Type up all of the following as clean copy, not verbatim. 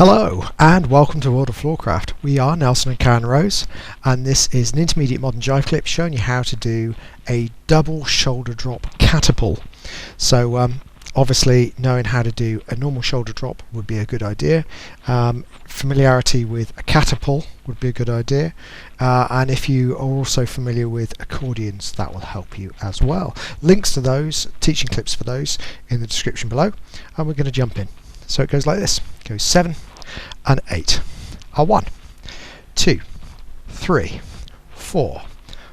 Hello and welcome to World of Floorcraft. We are Nelson and Karen Rose, and this is an Intermediate Modern Jive Clip showing you how to do a Double Shoulder Drop Catapull. So obviously knowing how to do a normal shoulder drop would be a good idea. Familiarity with a Catapull would be a good idea, and if you are also familiar with accordions, that will help you as well. Links to those, teaching clips for those, in the description below, and we're going to jump in. So it goes like this. It goes 7 and 8. A 1, 2, 3, 4,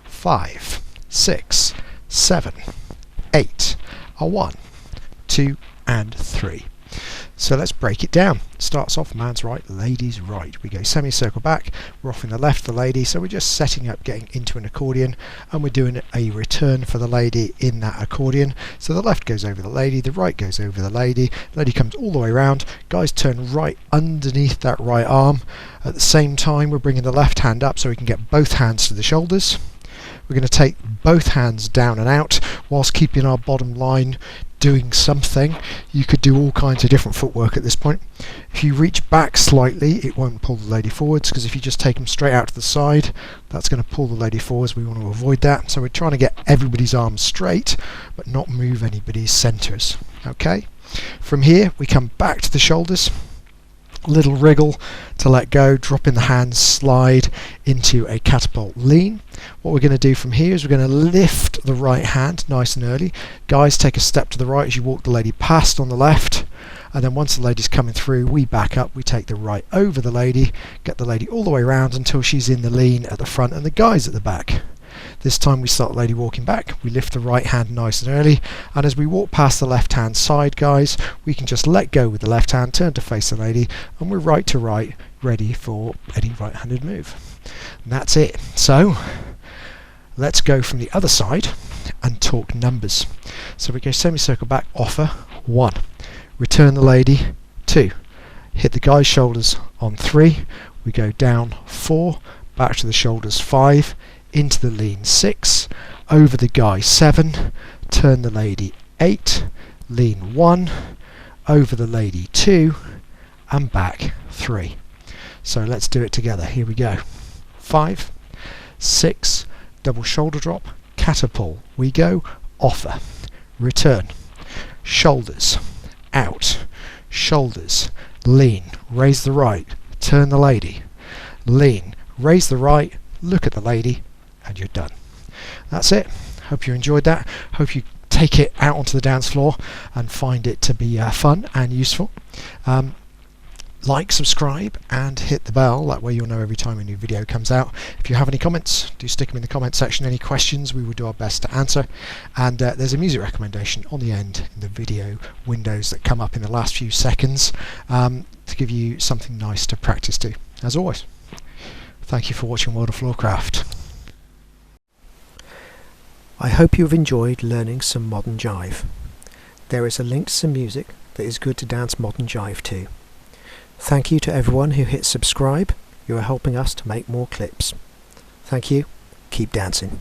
5, 6, 7, 8. A 1, 2 and 3. So let's break it down. It starts off man's right, lady's right. We go semicircle back, we're off in the left, the lady, so we're just setting up getting into an accordion, and we're doing a return for the lady in that accordion. So the left goes over the lady, the right goes over the lady comes all the way around, guys turn right underneath that right arm. At the same time we're bringing the left hand up so we can get both hands to the shoulders. We're going to take both hands down and out whilst keeping our bottom line doing something. You could do all kinds of different footwork at this point. If you reach back slightly, it won't pull the lady forwards, because if you just take them straight out to the side, that's going to pull the lady forwards. We want to avoid that, so we're trying to get everybody's arms straight but not move anybody's centers. Okay, from here we come back to the shoulders, little wriggle to let go, drop in the hands, slide into a catapult lean. What we're going to do from here is we're going to lift the right hand nice and early. Guys, take a step to the right as you walk the lady past on the left, and then once the lady's coming through, we back up, we take the right over the lady, get the lady all the way around until she's in the lean at the front and the guys at the back. This time we start the lady walking back, we lift the right hand nice and early, and as we walk past the left hand side, guys, we can just let go with the left hand, turn to face the lady, and we're right to right, ready for any right-handed move. And that's it. So let's go from the other side and talk numbers. So we go semicircle back, offer 1, return the lady 2, hit the guy's shoulders on 3, we go down 4, back to the shoulders 5, into the lean 6, over the guy 7, turn the lady 8, lean 1, over the lady 2, and back 3. So let's do it together. Here we go. 5, 6, double shoulder drop, catapull. We go, offer, return, shoulders, out, shoulders, lean, raise the right, turn the lady, lean, raise the right, look at the lady, and you're done. That's it. Hope you enjoyed that. Hope you take it out onto the dance floor and find it to be fun and useful. Like, subscribe and hit the bell, that way you'll know every time a new video comes out. If you have any comments, do stick them in the comment section. Any questions, we will do our best to answer. And there's a music recommendation on the end in the video windows that come up in the last few seconds to give you something nice to practice to. As always, thank you for watching World of Floorcraft. I hope you have enjoyed learning some modern jive. There is a link to some music that is good to dance modern jive to. Thank you to everyone who hit subscribe. You are helping us to make more clips. Thank you. Keep dancing.